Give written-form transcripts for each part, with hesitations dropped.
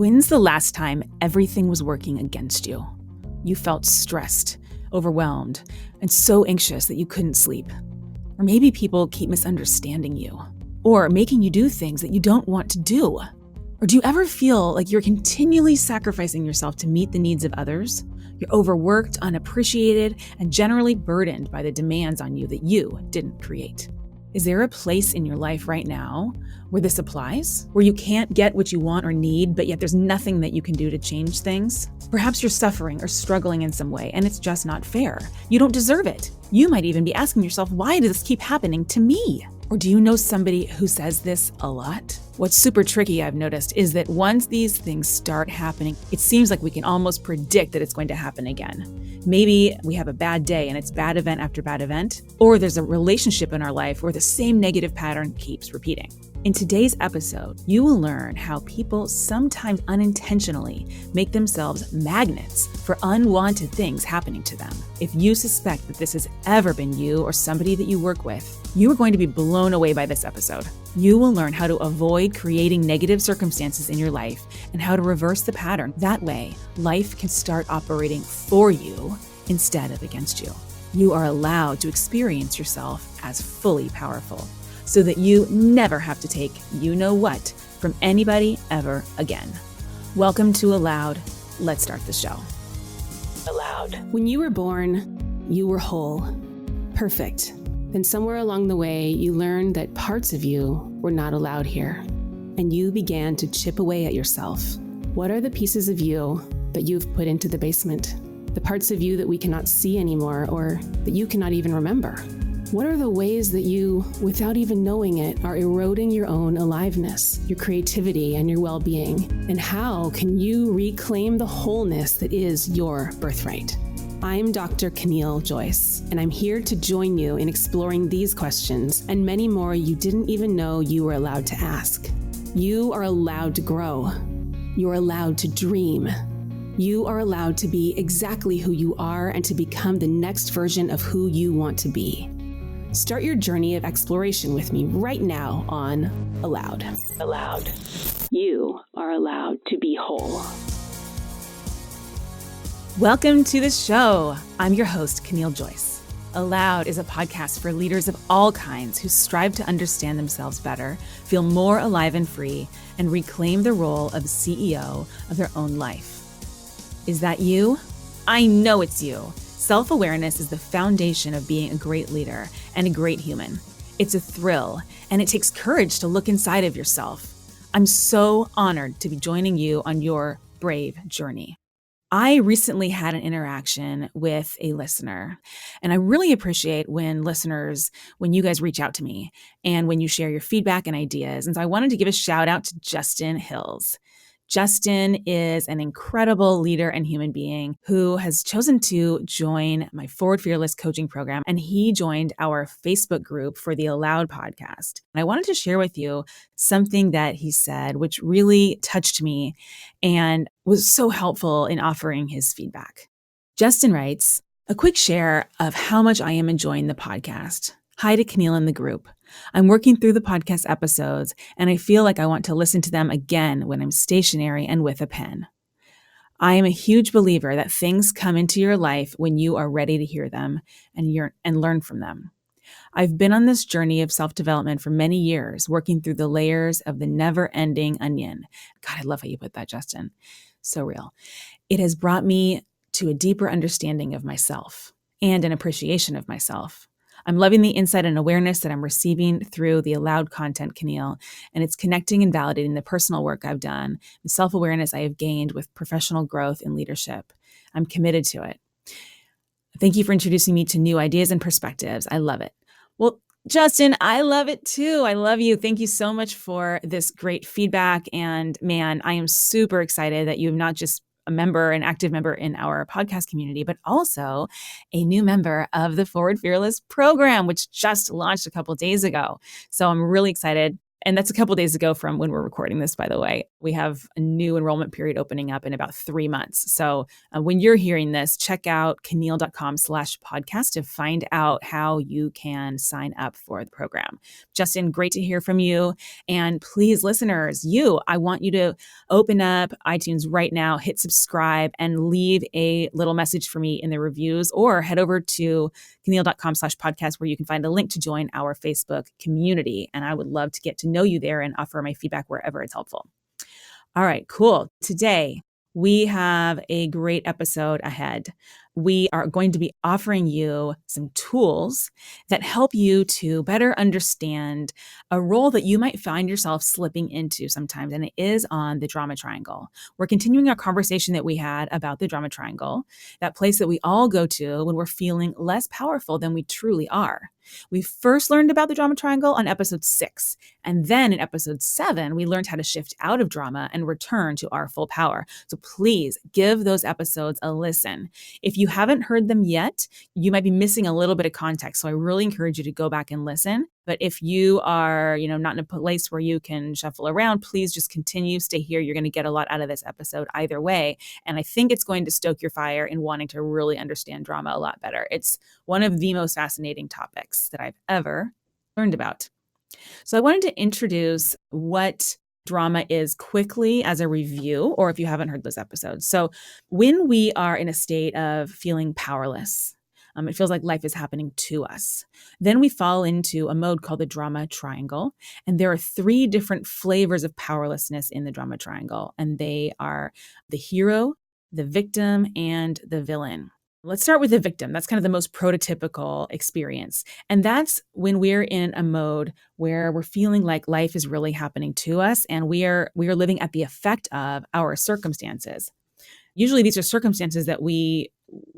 When's the last time everything was working against you? You felt stressed, overwhelmed, and so anxious that you couldn't sleep. Or maybe people keep misunderstanding you, or making you do things that you don't want to do. Or do you ever feel like you're continually sacrificing yourself to meet the needs of others? You're overworked, unappreciated, and generally burdened by the demands on you that you didn't create. Is there a place in your life right now where this applies? Where you can't get what you want or need, but yet there's nothing that you can do to change things? Perhaps you're suffering or struggling in some way, and it's just not fair. You don't deserve it. You might even be asking yourself, why does this keep happening to me? Or do you know somebody who says this a lot? What's super tricky, I've noticed, is that once these things start happening, it seems like we can almost predict that it's going to happen again. Maybe we have a bad day and it's bad event after bad event, or there's a relationship in our life where the same negative pattern keeps repeating. In today's episode, you will learn how people sometimes unintentionally make themselves magnets for unwanted things happening to them. If you suspect that this has ever been you or somebody that you work with, you are going to be blown away by this episode. You will learn how to avoid creating negative circumstances in your life and how to reverse the pattern. That way, life can start operating for you instead of against you. You are allowed to experience yourself as fully powerful, so that you never have to take you-know-what from anybody ever again. Welcome to Allowed. Let's start the show. Allowed. When you were born, you were whole, perfect. Then somewhere along the way, you learned that parts of you were not allowed here, and you began to chip away at yourself. What are the pieces of you that you've put into the basement? The parts of you that we cannot see anymore, or that you cannot even remember? What are the ways that you, without even knowing it, are eroding your own aliveness, your creativity, and your well-being? And how can you reclaim the wholeness that is your birthright? I'm Dr. Caneel Joyce, and I'm here to join you in exploring these questions and many more you didn't even know you were allowed to ask. You are allowed to grow. You're allowed to dream. You are allowed to be exactly who you are and to become the next version of who you want to be. Start your journey of exploration with me right now on Allowed. Allowed. You are allowed to be whole. Welcome to the show. I'm your host, Caneel Joyce. Allowed is a podcast for leaders of all kinds who strive to understand themselves better, feel more alive and free, and reclaim the role of CEO of their own life. Is that you? I know it's you. Self-awareness is the foundation of being a great leader and a great human. It's a thrill, and it takes courage to look inside of yourself. I'm so honored to be joining you on your brave journey. I recently had an interaction with a listener, and I really appreciate when you guys reach out to me and when you share your feedback and ideas. And so I wanted to give a shout out to Justin Hills. Justin is an incredible leader and human being who has chosen to join my Forward Fearless coaching program, and he joined our Facebook group for the Allowed podcast. And I wanted to share with you something that he said, which really touched me and was so helpful in offering his feedback. Justin writes, a quick share of how much I am enjoying the podcast. Hi to Caneel in the group. I'm working through the podcast episodes, and I feel like I want to listen to them again when I'm stationary and with a pen. I am a huge believer that things come into your life when you are ready to hear them and learn from them. I've been on this journey of self-development for many years, working through the layers of the never-ending onion. God, I love how you put that, Justin. So real. It has brought me to a deeper understanding of myself and an appreciation of myself. I'm loving the insight and awareness that I'm receiving through the Allowed content, Caneel, and it's connecting and validating the personal work I've done, the self-awareness I have gained with professional growth and leadership. I'm committed to it. Thank you for introducing me to new ideas and perspectives. I love it. Well, Justin, I love it too. I love you. Thank you so much for this great feedback. And man, I am super excited that you have not just an active member in our podcast community, but also a new member of the Forward Fearless program, which just launched a couple of days ago. So I'm really excited And that's a couple of days ago from when we're recording this, by the way. We have a new enrollment period opening up in about 3 months. So when you're hearing this, check out caneel.com/podcast to find out how you can sign up for the program. Justin, great to hear from you. And please, listeners, I want you to open up iTunes right now, hit subscribe, and leave a little message for me in the reviews, or head over to caneel.com/podcast where you can find a link to join our Facebook community. And I would love to get to know you there and offer my feedback wherever it's helpful. All right, cool. Today, we have a great episode ahead. We are going to be offering you some tools that help you to better understand a role that you might find yourself slipping into sometimes, and it is on the drama triangle. We're continuing our conversation that we had about the drama triangle, that place that we all go to when we're feeling less powerful than we truly are. We first learned about the drama triangle on episode 6. And then in episode 7, we learned how to shift out of drama and return to our full power. So please give those episodes a listen. If you haven't heard them yet, you might be missing a little bit of context. So I really encourage you to go back and listen. But if you are, not in a place where you can shuffle around, please just continue, stay here. You're going to get a lot out of this episode either way. And I think it's going to stoke your fire in wanting to really understand drama a lot better. It's one of the most fascinating topics that I've ever learned about. So I wanted to introduce what drama is quickly as a review, or if you haven't heard those episodes. So when we are in a state of feeling powerless, it feels like life is happening to us. Then we fall into a mode called the drama triangle. And there are 3 different flavors of powerlessness in the drama triangle. And they are the hero, the victim, and the villain. Let's start with the victim. That's kind of the most prototypical experience. And that's when we're in a mode where we're feeling like life is really happening to us and we are living at the effect of our circumstances. Usually these are circumstances that we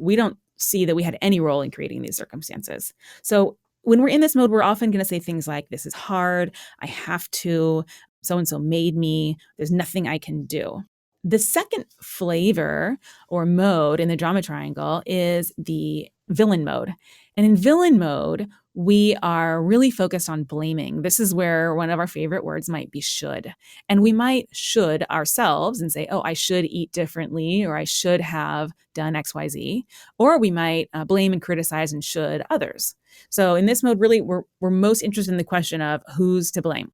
don't see that we had any role in creating these circumstances. So when we're in this mode, we're often going to say things like, this is hard, I have to, so-and-so made me, there's nothing I can do. The second flavor or mode in the drama triangle is the villain mode. And in villain mode, we are really focused on blaming. This is where one of our favorite words might be should. And we might should ourselves and say, oh, I should eat differently, or I should have done X, Y, Z. Or we might blame and criticize and should others. So in this mode, really, we're most interested in the question of who's to blame.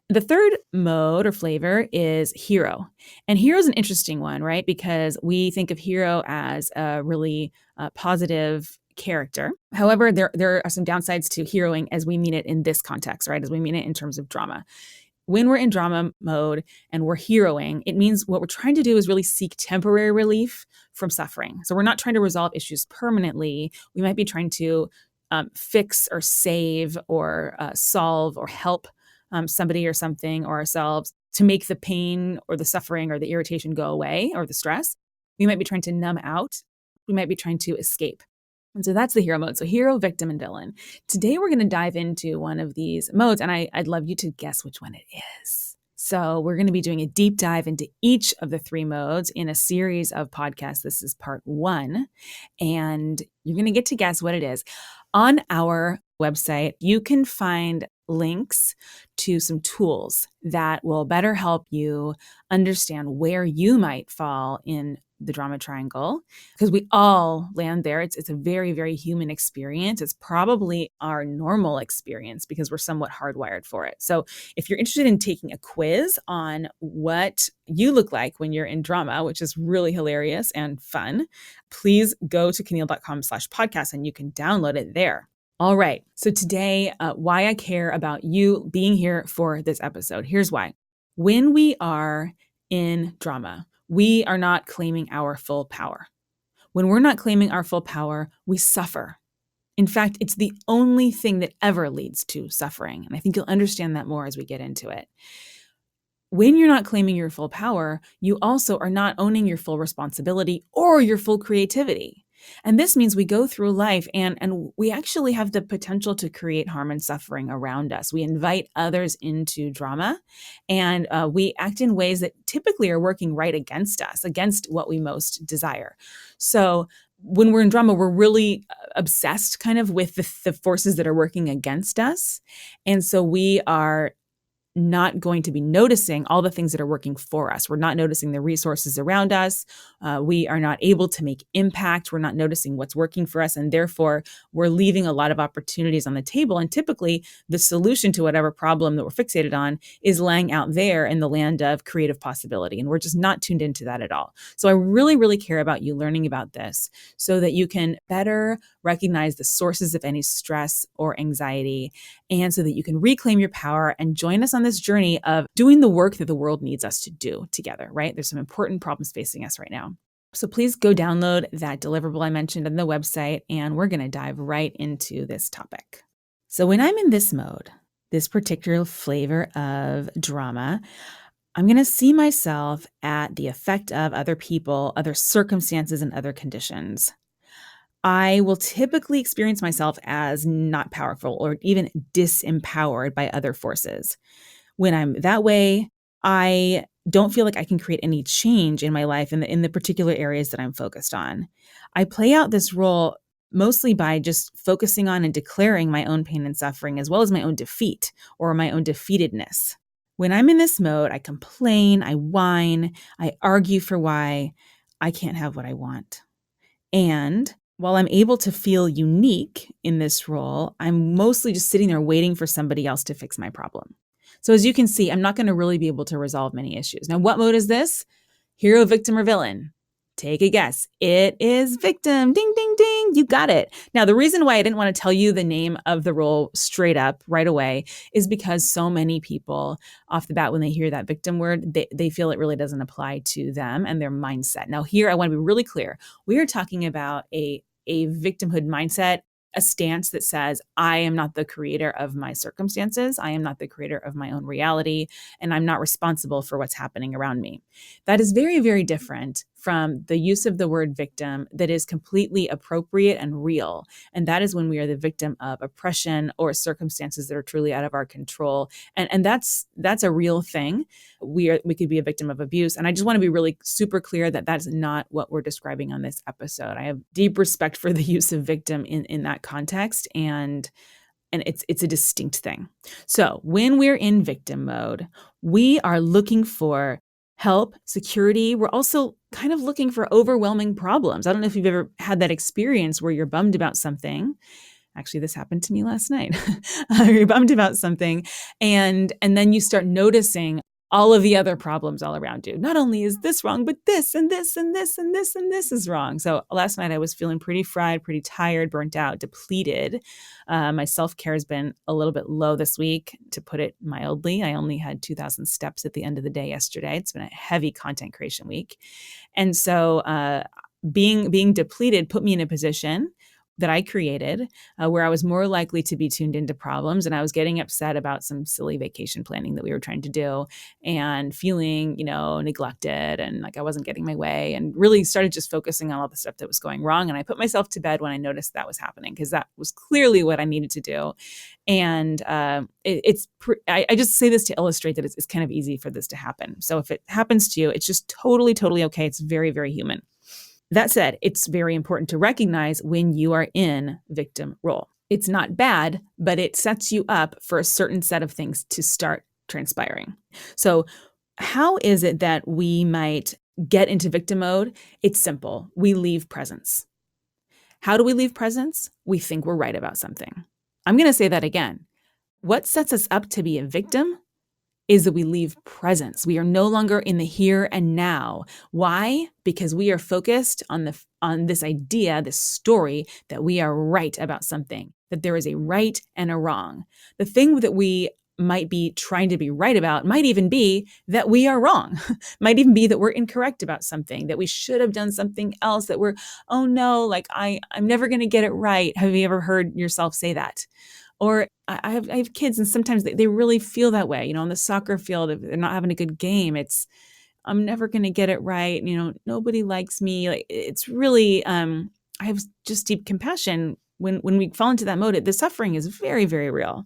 The third mode or flavor is hero. And hero is an interesting one, right? Because we think of hero as a really positive character. However, there are some downsides to heroing as we mean it in this context, right? As we mean it in terms of drama. When we're in drama mode and we're heroing, it means what we're trying to do is really seek temporary relief from suffering. So we're not trying to resolve issues permanently. We might be trying to fix or save or solve or help somebody or something or ourselves to make the pain or the suffering or the irritation go away, or the stress. We might be trying to numb out. We might be trying to escape. And so that's the hero mode. So hero, victim, and villain. Today, we're going to dive into one of these modes, and I'd love you to guess which one it is. So we're going to be doing a deep dive into each of the 3 modes in a series of podcasts. This is part 1, and you're going to get to guess what it is. On our website, you can find links to some tools that will better help you understand where you might fall in the drama triangle, because we all land there. It's a very, very human experience. It's probably our normal experience because we're somewhat hardwired for it. So if you're interested in taking a quiz on what you look like when you're in drama, which is really hilarious and fun, please go to caneel.com/podcast and you can download it there. All right. So today, why I care about you being here for this episode. Here's why. When we are in drama, we are not claiming our full power. When we're not claiming our full power, we suffer. In fact, it's the only thing that ever leads to suffering. And I think you'll understand that more as we get into it. When you're not claiming your full power, you also are not owning your full responsibility or your full creativity. And this means we go through life and we actually have the potential to create harm and suffering around us. We invite others into drama, and we act in ways that typically are working right against us, against what we most desire. So when we're in drama, we're really obsessed kind of with the forces that are working against us. And so we are not going to be noticing all the things that are working for us. We're not noticing the resources around us. We are not able to make impact. We're not noticing what's working for us. And therefore, we're leaving a lot of opportunities on the table. And typically, the solution to whatever problem that we're fixated on is laying out there in the land of creative possibility. And we're just not tuned into that at all. So I really, really care about you learning about this so that you can better recognize the sources of any stress or anxiety, and so that you can reclaim your power and join us on this journey of doing the work that the world needs us to do together, right? There's some important problems facing us right now. So please go download that deliverable I mentioned on the website, and we're going to dive right into this topic. So when I'm in this mode, this particular flavor of drama, I'm going to see myself at the effect of other people, other circumstances, and other conditions. I will typically experience myself as not powerful or even disempowered by other forces. When I'm that way, I don't feel like I can create any change in my life in the particular areas that I'm focused on. I play out this role mostly by just focusing on and declaring my own pain and suffering, as well as my own defeat or my own defeatedness. When I'm in this mode, I complain, I whine, I argue for why I can't have what I want. And while I'm able to feel unique in this role, I'm mostly just sitting there waiting for somebody else to fix my problem. So as you can see, I'm not going to really be able to resolve many issues. Now, what mode is this? Hero, victim, or villain? Take a guess. It is victim. Ding, ding, ding. You got it. Now, the reason why I didn't want to tell you the name of the role straight up right away is because so many people off the bat, when they hear that victim word, they feel it really doesn't apply to them and their mindset. Now, here, I want to be really clear. We are talking about a victimhood mindset, a stance that says, I am not the creator of my circumstances. I am not the creator of my own reality, and I'm not responsible for what's happening around me. That is very, very different from the use of the word victim that is completely appropriate and real. And that is when we are the victim of oppression or circumstances that are truly out of our control. And that's a real thing. We could be a victim of abuse. And I just want to be really super clear that that's not what we're describing on this episode. I have deep respect for the use of victim in that context. And it's a distinct thing. So when we're in victim mode, we are looking for help, security. We're also kind of looking for overwhelming problems. I don't know if you've ever had that experience where you're bummed about something. Actually, this happened to me last night. You're bummed about something, and then you start noticing all of the other problems all around you. Not only is this wrong, but this and this and this and this and this is wrong. So last night I was feeling pretty fried, pretty tired, burnt out, depleted. My self-care has been a little bit low this week, to put it mildly. I only had 2,000 steps at the end of the day yesterday. It's been a heavy content creation week. And so being depleted put me in a position that I created where I was more likely to be tuned into problems. And I was getting upset about some silly vacation planning that we were trying to do and feeling, neglected and like I wasn't getting my way, and really started just focusing on all the stuff that was going wrong. And I put myself to bed when I noticed that was happening, because that was clearly what I needed to do. And I just say this to illustrate that it's kind of easy for this to happen. So if it happens to you, it's just totally, totally okay. It's very, very human. That said, it's very important to recognize when you are in victim role. It's not bad, but it sets you up for a certain set of things to start transpiring. So how is it that we might get into victim mode? It's simple. We leave presence. How do we leave presence? We think we're right about something. I'm going to say that again. What sets us up to be a victim is that we leave presence. We are no longer in the here and now. Why? Because we are focused on this idea, this story that we are right about something, that there is a right and a wrong. The thing that we might be trying to be right about might even be that we are wrong, might even be that we're incorrect about something, that we should have done something else, that oh no, like I'm never going to get it right. Have you ever heard yourself say that? Or I have kids, and sometimes they really feel that way. On the soccer field, if they're not having a good game, I'm never going to get it right. Nobody likes me. Like, it's really, I have just deep compassion when we fall into that mode. The suffering is very, very real.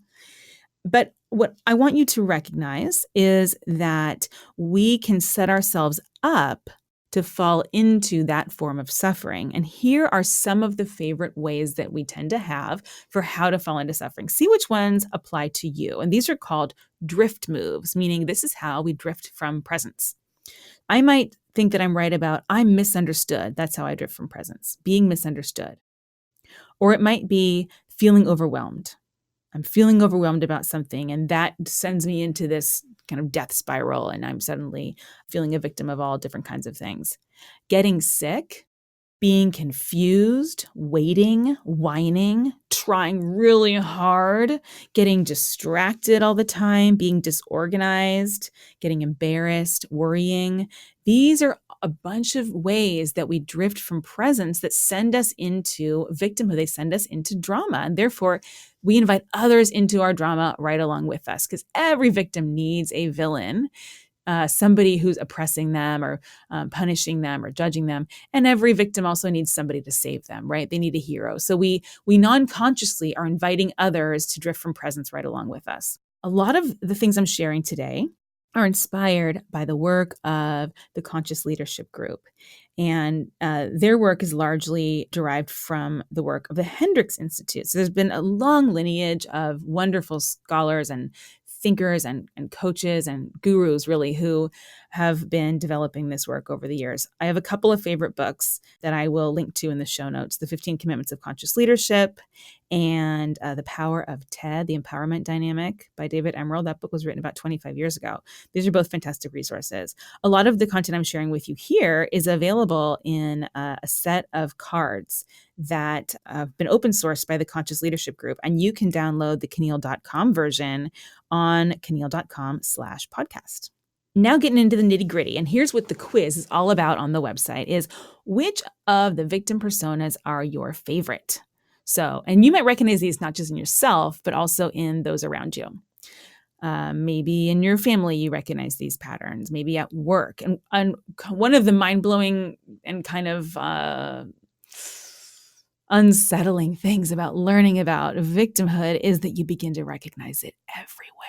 But what I want you to recognize is that we can set ourselves up to fall into that form of suffering. And here are some of the favorite ways that we tend to have for how to fall into suffering. See which ones apply to you. And these are called drift moves, meaning this is how we drift from presence. I might think that I'm right about I'm misunderstood. That's how I drift from presence, being misunderstood. Or it might be feeling overwhelmed. I'm feeling overwhelmed about something, and that sends me into this kind of death spiral, and I'm suddenly feeling a victim of all different kinds of things. Getting sick, being confused, waiting, whining, trying really hard, getting distracted all the time, being disorganized, getting embarrassed, worrying. These are a bunch of ways that we drift from presence that send us into victimhood. They send us into drama. And therefore, we invite others into our drama right along with us, because every victim needs a villain, somebody who's oppressing them or punishing them or judging them. And every victim also needs somebody to save them, right? They need a hero. So we non-consciously are inviting others to drift from presence right along with us. A lot of the things I'm sharing today are inspired by the work of the Conscious Leadership Group. And their work is largely derived from the work of the Hendricks Institute. So there's been a long lineage of wonderful scholars and thinkers and coaches and gurus, really, who have been developing this work over the years. I have a couple of favorite books that I will link to in the show notes: The 15 Commitments of Conscious Leadership and The Power of TED, The Empowerment Dynamic by David Emerald. That book was written about 25 years ago. These are both fantastic resources. A lot of the content I'm sharing with you here is available in a set of cards that have been open sourced by the Conscious Leadership Group. And you can download the Caneel.com version on Caneel.com/podcast. Now getting into the nitty gritty. And here's what the quiz is all about on the website is which of the victim personas are your favorite? So, and you might recognize these not just in yourself, but also in those around you. Maybe in your family, you recognize these patterns, maybe at work. And one of the mind-blowing and kind of unsettling things about learning about victimhood is that you begin to recognize it everywhere.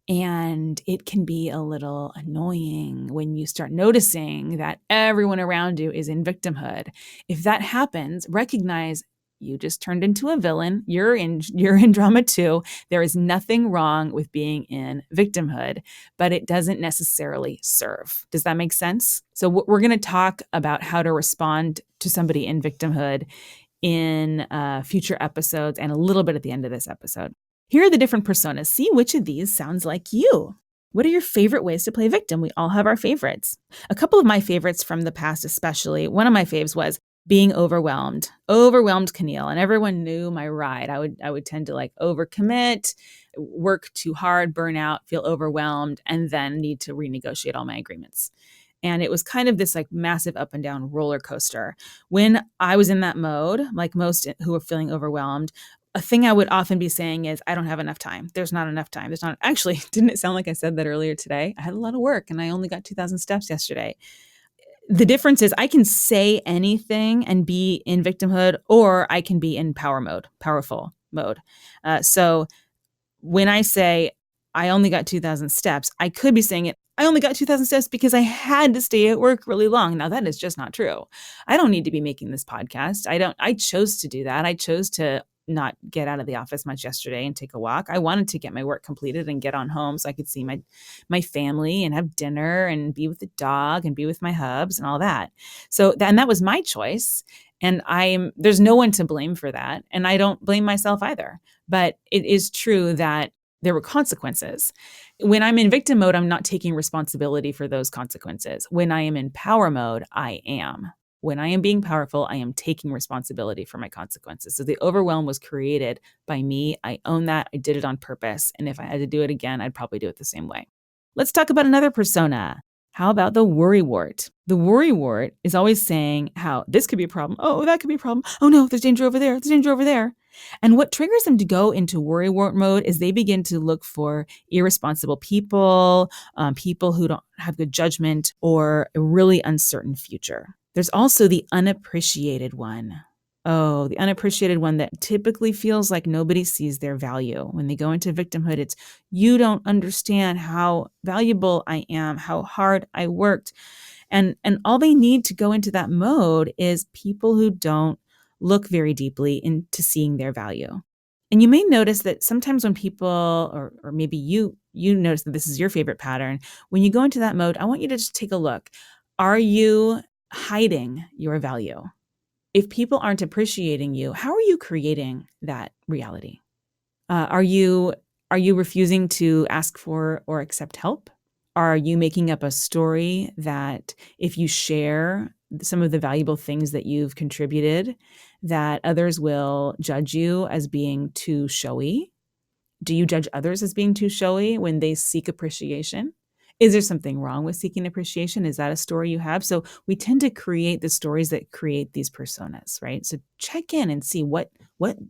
And it can be a little annoying when you start noticing that everyone around you is in victimhood. If that happens, recognize you just turned into a villain. You're in drama too. There is nothing wrong with being in victimhood, but it doesn't necessarily serve. Does that make sense? So we're going to talk about how to respond to somebody in victimhood in future episodes and a little bit at the end of this episode. Here are the different personas. See which of these sounds like you. What are your favorite ways to play victim? We all have our favorites. A couple of my favorites from the past especially, one of my faves was being overwhelmed Caneel, and everyone knew my ride. I would tend to like overcommit, work too hard, burn out, feel overwhelmed, and then need to renegotiate all my agreements. And it was kind of this like massive up and down roller coaster. When I was in that mode, like most who are feeling overwhelmed, a thing I would often be saying is, I don't have enough time. There's not enough time. Actually, didn't it sound like I said that earlier today? I had a lot of work and I only got 2,000 steps yesterday. The difference is I can say anything and be in victimhood, or I can be in powerful mode. So when I say I only got 2,000 steps, I could be saying it, I only got 2,000 steps because I had to stay at work really long. Now that is just not true. I don't need to be making this podcast. I chose to do that. I chose to not get out of the office much yesterday and take a walk. I wanted to get my work completed and get on home so I could see my family and have dinner and be with the dog and be with my hubs and all that. So that was my choice. And there's no one to blame for that. And I don't blame myself either. But it is true that there were consequences. When I'm in victim mode, I'm not taking responsibility for those consequences. When I am in power mode, I am. When I am being powerful, I am taking responsibility for my consequences. So the overwhelm was created by me. I own that. I did it on purpose. And if I had to do it again, I'd probably do it the same way. Let's talk about another persona. How about the worrywart? The worrywart is always saying how this could be a problem. Oh, that could be a problem. Oh no, there's danger over there. There's danger over there. And what triggers them to go into worrywart mode is they begin to look for irresponsible people, people who don't have good judgment, or a really uncertain future. There's also the unappreciated one. Oh, the unappreciated one that typically feels like nobody sees their value. When they go into victimhood, it's, you don't understand how valuable I am, how hard I worked. And all they need to go into that mode is people who don't look very deeply into seeing their value. And you may notice that sometimes when people, or maybe you notice that this is your favorite pattern, when you go into that mode, I want you to just take a look. Are you hiding your value? If people aren't appreciating you, how are you creating that reality? Are you refusing to ask for or accept help? Are you making up a story that if you share some of the valuable things that you've contributed, that others will judge you as being too showy? Do you judge others as being too showy when they seek appreciation? Is there something wrong with seeking appreciation? Is that a story you have? So we tend to create the stories that create these personas, right? So check in and see what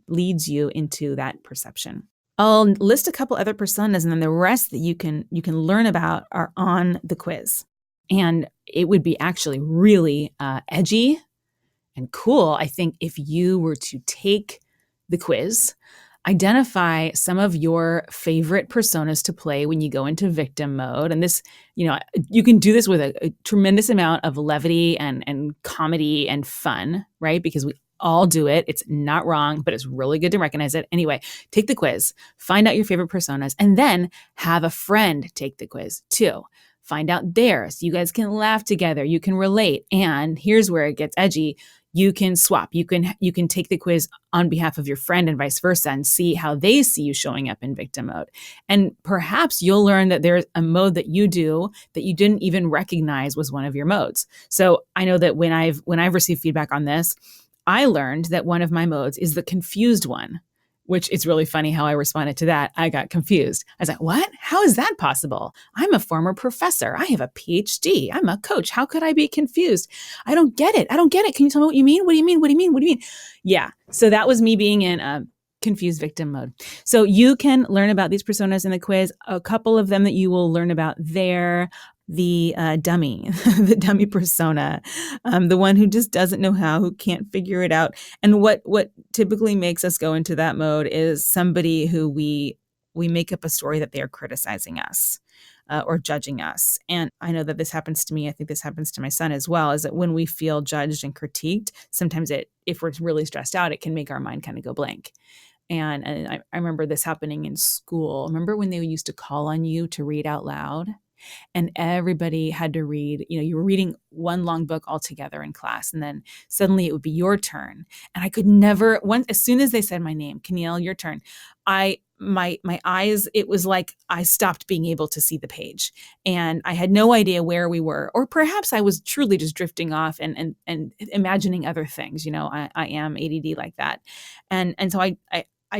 leads you into that perception. I'll list a couple other personas, and then the rest that you can learn about are on the quiz. And it would be actually really edgy and cool, I think, if you were to take the quiz, identify some of your favorite personas to play when you go into victim mode. And this, you can do this with a tremendous amount of levity and comedy and fun, right? Because we all do it. It's not wrong, but it's really good to recognize it. Anyway, take the quiz, find out your favorite personas, and then have a friend take the quiz too. Find out theirs. You guys can laugh together. You can relate. And here's where it gets edgy. You can swap. You can take the quiz on behalf of your friend and vice versa and see how they see you showing up in victim mode. And perhaps you'll learn that there's a mode that you do that you didn't even recognize was one of your modes. So I know that when I've received feedback on this, I learned that one of my modes is the confused one, which is really funny how I responded to that. I got confused. I was like, what? How is that possible? I'm a former professor. I have a PhD. I'm a coach. How could I be confused? I don't get it. Can you tell me what you mean? What do you mean? What do you mean? What do you mean? Yeah. So that was me being in a confused victim mode. So you can learn about these personas in the quiz. A couple of them that you will learn about there. The dummy, the dummy persona, the one who just doesn't know how, who can't figure it out. And what typically makes us go into that mode is somebody who we make up a story that they are criticizing us or judging us. And I know that this happens to me. I think this happens to my son as well, is that when we feel judged and critiqued, sometimes if we're really stressed out, it can make our mind kind of go blank. And I remember this happening in school. Remember when they used to call on you to read out loud? And everybody had to read, you were reading one long book all together in class, and then suddenly it would be your turn. And I could never, as soon as they said my name, Caneel, your turn, my eyes, it was like I stopped being able to see the page, and I had no idea where we were, or perhaps I was truly just drifting off and imagining other things. I am ADD like that. And so I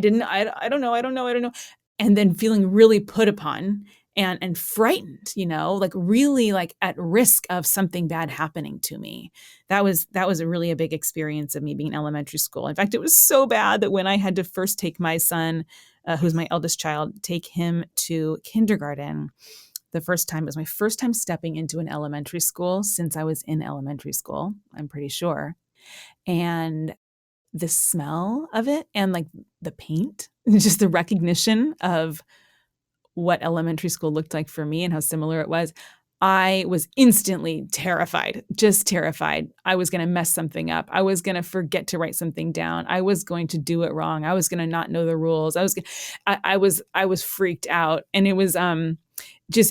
don't know. And then feeling really put upon and frightened, like really like at risk of something bad happening to me. That was a big experience of me being in elementary school. In fact, it was so bad that when I had to first take my son, who's my eldest child, take him to kindergarten, the first time, it was my first time stepping into an elementary school since I was in elementary school, I'm pretty sure. And the smell of it and like the paint, just the recognition of what elementary school looked like for me and how similar it was, I was instantly terrified, just terrified. I was going to mess something up. I was going to forget to write something down. I was going to do it wrong. I was going to not know the rules. I was freaked out. And it was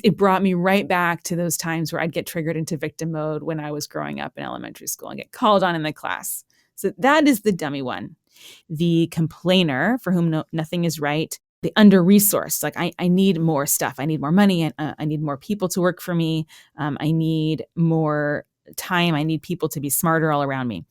it brought me right back to those times where I'd get triggered into victim mode when I was growing up in elementary school and get called on in the class. So that is the dummy one. The complainer, for whom nothing is right. The under-resourced, like I need more stuff. I need more money, and I need more people to work for me. I need more time. I need people to be smarter all around me.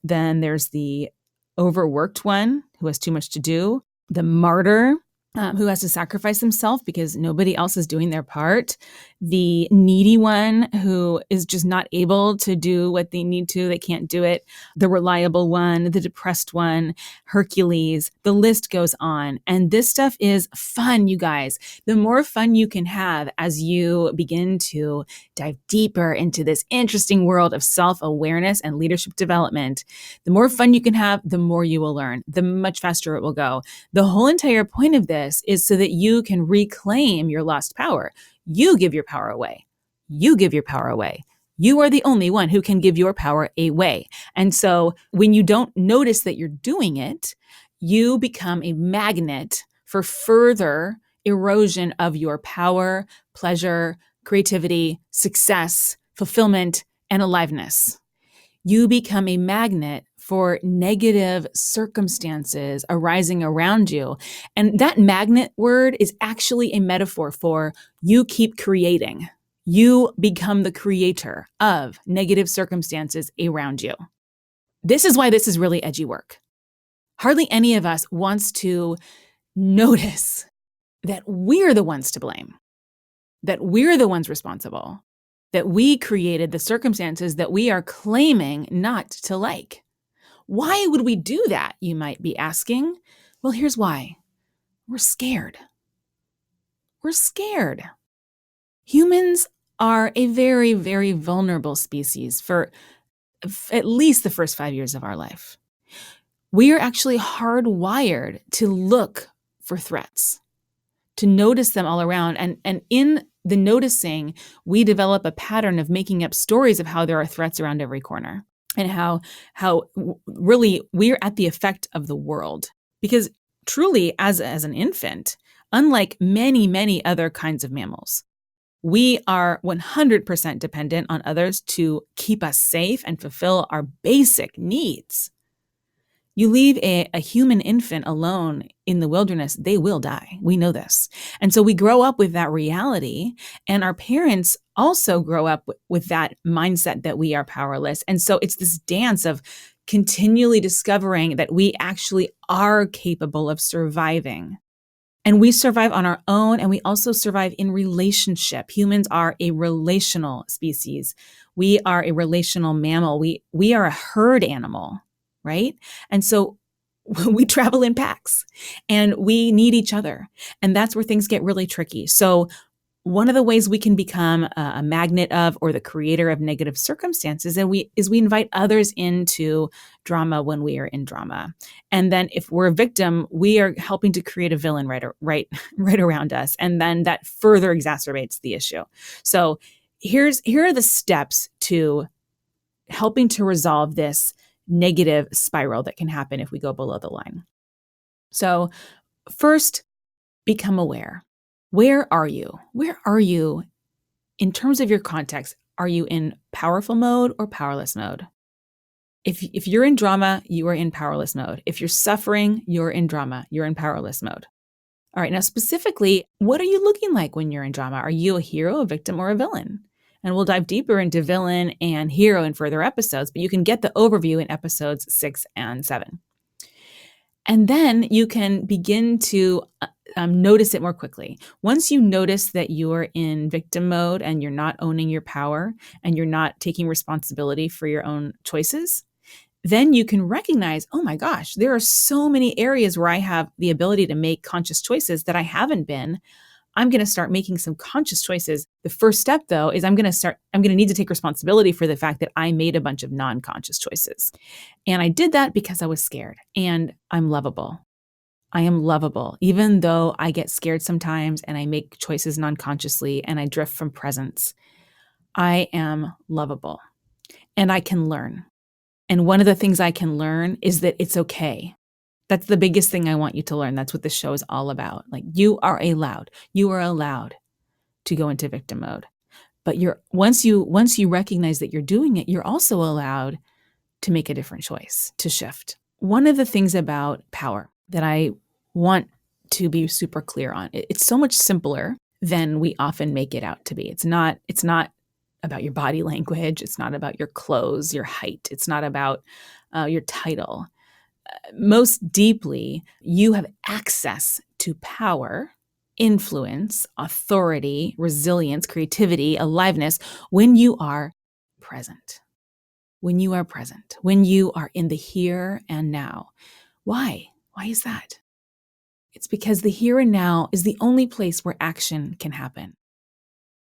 Then there's the overworked one who has too much to do. The martyr, who has to sacrifice himself because nobody else is doing their part. The needy one who is just not able to do what they need to. They can't do it. The reliable one, the depressed one, Hercules, the list goes on. And this stuff is fun, you guys. The more fun you can have as you begin to dive deeper into this interesting world of self-awareness and leadership development, the more fun you can have, the more you will learn, the much faster it will go. The whole entire point of this is so that you can reclaim your lost power. You give your power away. You give your power away. You are the only one who can give your power away. And so when you don't notice that you're doing it, you become a magnet for further erosion of your power, pleasure, creativity, success, fulfillment, and aliveness. You become a magnet for negative circumstances arising around you. And that magnet word is actually a metaphor for you keep creating. You become the creator of negative circumstances around you. This is why this is really edgy work. Hardly any of us wants to notice that we're the ones to blame, that we're the ones responsible, that we created the circumstances that we are claiming not to like. Why would we do that, you might be asking? Well, here's why. We're scared. We're scared. Humans are a very, very vulnerable species for at least the first 5 years of our life. We are actually hardwired to look for threats, to notice them all around. And in the noticing, we develop a pattern of making up stories of how there are threats around every corner and how really we're at the effect of the world. Because truly, as an infant, unlike many, many other kinds of mammals, we are 100% dependent on others to keep us safe and fulfill our basic needs. You leave a human infant alone in the wilderness, they will die. We know this. And so we grow up with that reality, and our parents also grow up with that mindset that we are powerless. And so it's this dance of continually discovering that we actually are capable of surviving. And we survive on our own, and we also survive in relationship. Humans are a relational species. We are a relational mammal. We are a herd animal, right? And so we travel in packs, and we need each other. And that's where things get really tricky. So one of the ways we can become a magnet of or the creator of negative circumstances is we invite others into drama when we are in drama. And then if we're a victim, we are helping to create a villain right around us. And then that further exacerbates the issue. So here are the steps to helping to resolve this negative spiral that can happen if we go below the line. So first, become aware. Where are you? Where are you in terms of your context? Are you in powerful mode or powerless mode? If you're in drama, you are in powerless mode. If you're suffering, you're in drama. You're in powerless mode. All right, now specifically, what are you looking like when you're in drama? Are you a hero, a victim, or a villain? And we'll dive deeper into villain and hero in further episodes, but you can get the overview in episodes 6 and 7. And then you can begin to notice it more quickly. Once you notice that you're in victim mode and you're not owning your power and you're not taking responsibility for your own choices, then you can recognize, oh my gosh, there are so many areas where I have the ability to make conscious choices that I haven't been. I'm going to start making some conscious choices. The first step, though, is I'm going to need to take responsibility for the fact that I made a bunch of non-conscious choices. And I did that because I was scared, and I'm lovable. I am lovable, even though I get scared sometimes and I make choices non-consciously and I drift from presence. I am lovable, and I can learn. And one of the things I can learn is that it's okay. That's the biggest thing I want you to learn. That's what the show is all about. Like you are allowed to go into victim mode. But once you recognize that you're doing it, you're also allowed to make a different choice, to shift. One of the things about power that I want to be super clear on, it's so much simpler than we often make it out to be. It's not about your body language. It's not about your clothes, your height. It's not about your title. Most deeply, you have access to power, influence, authority, resilience, creativity, aliveness when you are present. When you are present, when you are in the here and now. Why? Why is that? It's because the here and now is the only place where action can happen.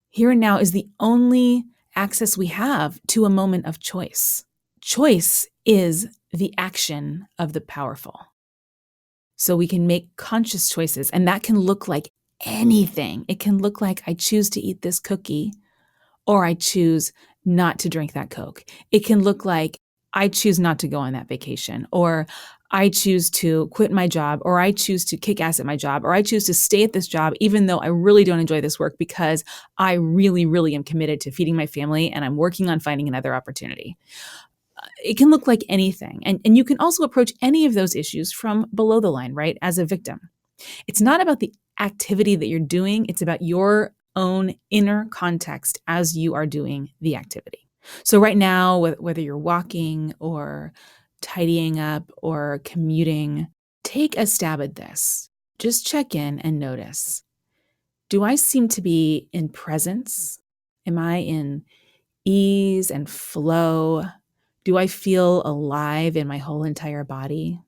Here and now is the only access we have to a moment of choice. Choice is the action of the powerful. So we can make conscious choices, and that can look like anything. It can look like I choose to eat this cookie, or I choose not to drink that Coke. It can look like I choose not to go on that vacation, or I choose to quit my job, or I choose to kick ass at my job, or I choose to stay at this job even though I really don't enjoy this work because I really, really am committed to feeding my family and I'm working on finding another opportunity. It can look like anything. And you can also approach any of those issues from below the line, right? As a victim. It's not about the activity that you're doing. It's about your own inner context as you are doing the activity. So right now, whether you're walking or tidying up or commuting, take a stab at this. Just check in and notice. Do I seem to be in presence? Am I in ease and flow? Do I feel alive in my whole entire body?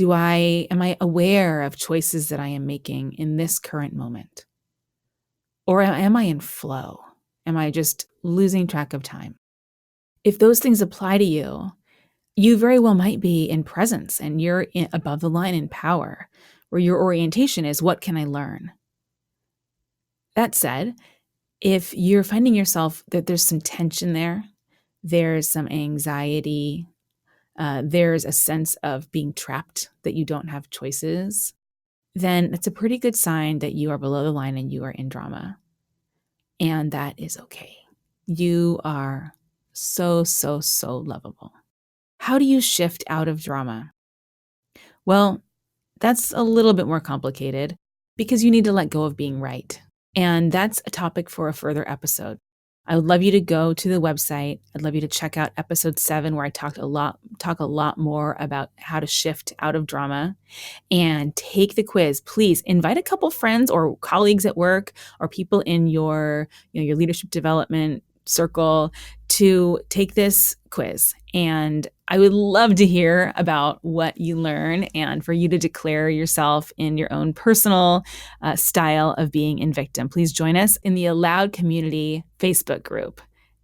Am I aware of choices that I am making in this current moment? Or am I in flow? Am I just losing track of time? If those things apply to you, you very well might be in presence and you're above the line in power, where your orientation is, what can I learn? That said, if you're finding yourself that there's some tension there, there's some anxiety, there's a sense of being trapped, that you don't have choices, then it's a pretty good sign that you are below the line and you are in drama. And that is okay. You are so, so, so lovable. How do you shift out of drama? Well, that's a little bit more complicated because you need to let go of being right. And that's a topic for a further episode. I would love you to go to the website. I'd love you to check out episode 7, where I talk a lot more about how to shift out of drama, and take the quiz. Please invite a couple friends or colleagues at work or people in your leadership development circle to take this quiz. And I would love to hear about what you learn and for you to declare yourself in your own personal style of being in victim. Please join us in the Aloud Community Facebook group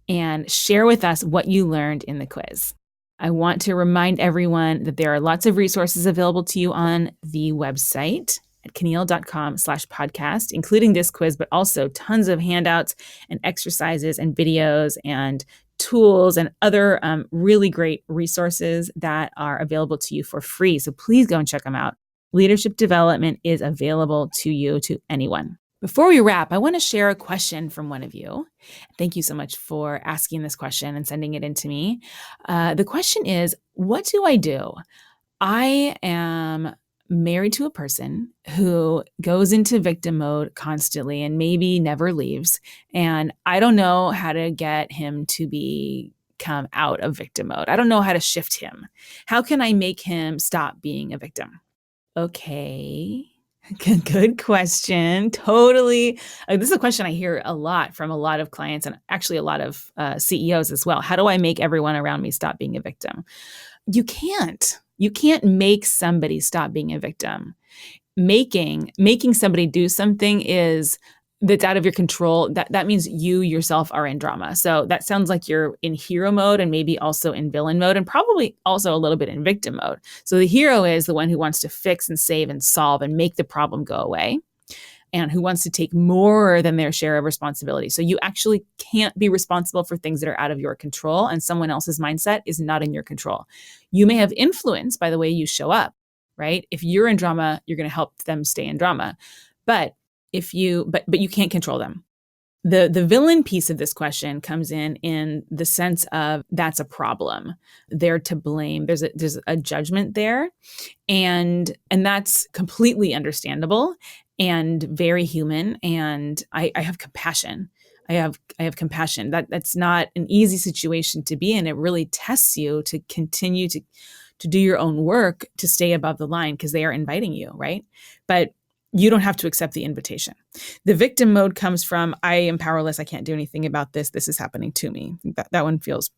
and share with us what you learned in the quiz. I want to remind everyone that there are lots of resources available to you on the website at caneel.com/podcast, including this quiz, but also tons of handouts and exercises and videos and tools and other really great resources that are available to you for free. So please go and check them out. Leadership development is available to you, to anyone. Before we wrap, I want to share a question from one of you. Thank you so much for asking this question and sending it in to me. The question is, what do I do? I am married to a person who goes into victim mode constantly and maybe never leaves. And I don't know how to get him to come out of victim mode. I don't know how to shift him. How can I make him stop being a victim? Okay. Good question. Totally. This is a question I hear a lot from a lot of clients and actually a lot of CEOs as well. How do I make everyone around me stop being a victim? You can't. You can't make somebody stop being a victim. Making somebody do something that's out of your control. That means you yourself are in drama. So that sounds like you're in hero mode and maybe also in villain mode and probably also a little bit in victim mode. So the hero is the one who wants to fix and save and solve and make the problem go away, and who wants to take more than their share of responsibility. So you actually can't be responsible for things that are out of your control, and someone else's mindset is not in your control. You may have influence by the way you show up, right? If you're in drama, you're going to help them stay in drama. But you can't control them. The villain piece of this question comes in the sense of that's a problem. They're to blame. There's a judgment there, and that's completely understandable and very human. And I have compassion. I have compassion. That's not an easy situation to be in. It really tests you to continue to do your own work to stay above the line because they are inviting you, right? But you don't have to accept the invitation. The victim mode comes from, I am powerless. I can't do anything about this. This is happening to me. That one feels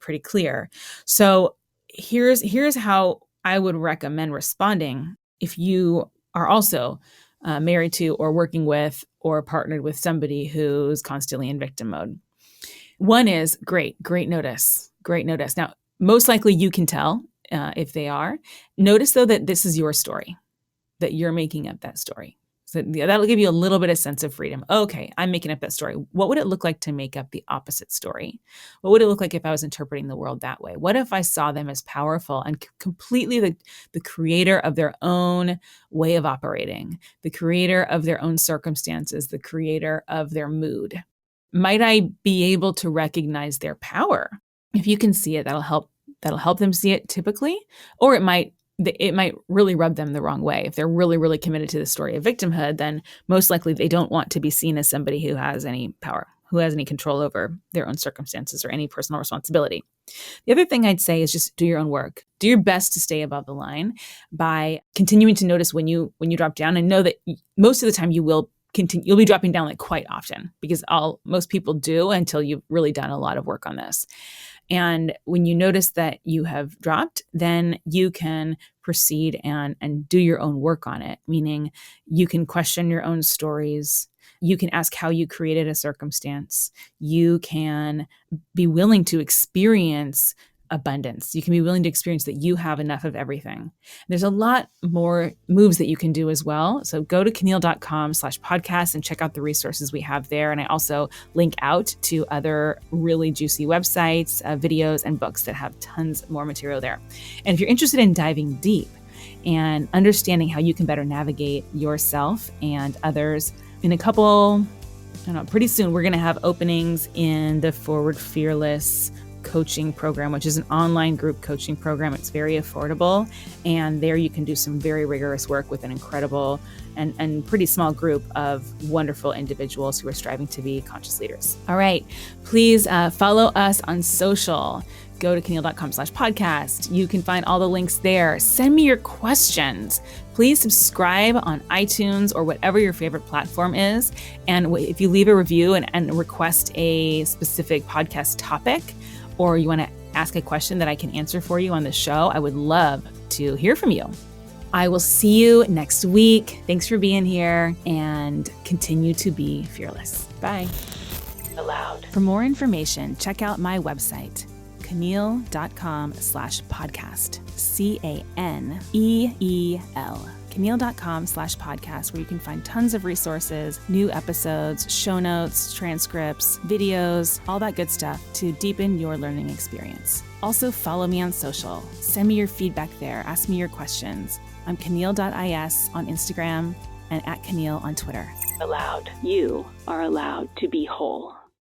pretty clear. So here's how I would recommend responding if you are also married to or working with or partnered with somebody who's constantly in victim mode. One is great notice. Now, most likely you can tell if they are. Notice though that this is your story, that you're making up that story. So that'll give you a little bit of sense of freedom. Okay, I'm making up that story. What would it look like to make up the opposite story? What would it look like if I was interpreting the world that way? What if I saw them as powerful and completely the creator of their own way of operating, the creator of their own circumstances, the creator of their mood? Might I be able to recognize their power? If you can see it, that'll help them see it typically, or it might really rub them the wrong way. If they're really, really committed to the story of victimhood, then most likely they don't want to be seen as somebody who has any power, who has any control over their own circumstances or any personal responsibility. The other thing I'd say is just do your own work. Do your best to stay above the line by continuing to notice when you drop down, and know that most of the time you'll be dropping down like quite often, because most people do until you've really done a lot of work on this. And when you notice that you have dropped, then you can proceed and do your own work on it, meaning you can question your own stories. You can ask how you created a circumstance. You can be willing to experience abundance. You can be willing to experience that you have enough of everything. There's a lot more moves that you can do as well. So go to caneel.com/podcast and check out the resources we have there. And I also link out to other really juicy websites, videos, and books that have tons more material there. And if you're interested in diving deep and understanding how you can better navigate yourself and others, in a couple, pretty soon, we're going to have openings in the Forward Fearless coaching program, which is an online group coaching program. It's very affordable. And there you can do some very rigorous work with an incredible and pretty small group of wonderful individuals who are striving to be conscious leaders. All right. Please follow us on social. Go to caneel.com/podcast. You can find all the links there. Send me your questions. Please subscribe on iTunes or whatever your favorite platform is. And if you leave a review and request a specific podcast topic, or you want to ask a question that I can answer for you on the show, I would love to hear from you. I will see you next week. Thanks for being here, and continue to be fearless. Bye. Aloud. For more information, check out my website, caneel.com/podcast, CANEEL. Caneel.com/podcast, where you can find tons of resources, new episodes, show notes, transcripts, videos, all that good stuff to deepen your learning experience. Also, follow me on social. Send me your feedback there. Ask me your questions. I'm Caneel.is on Instagram and @Caneel on Twitter. Aloud. You are allowed to be whole.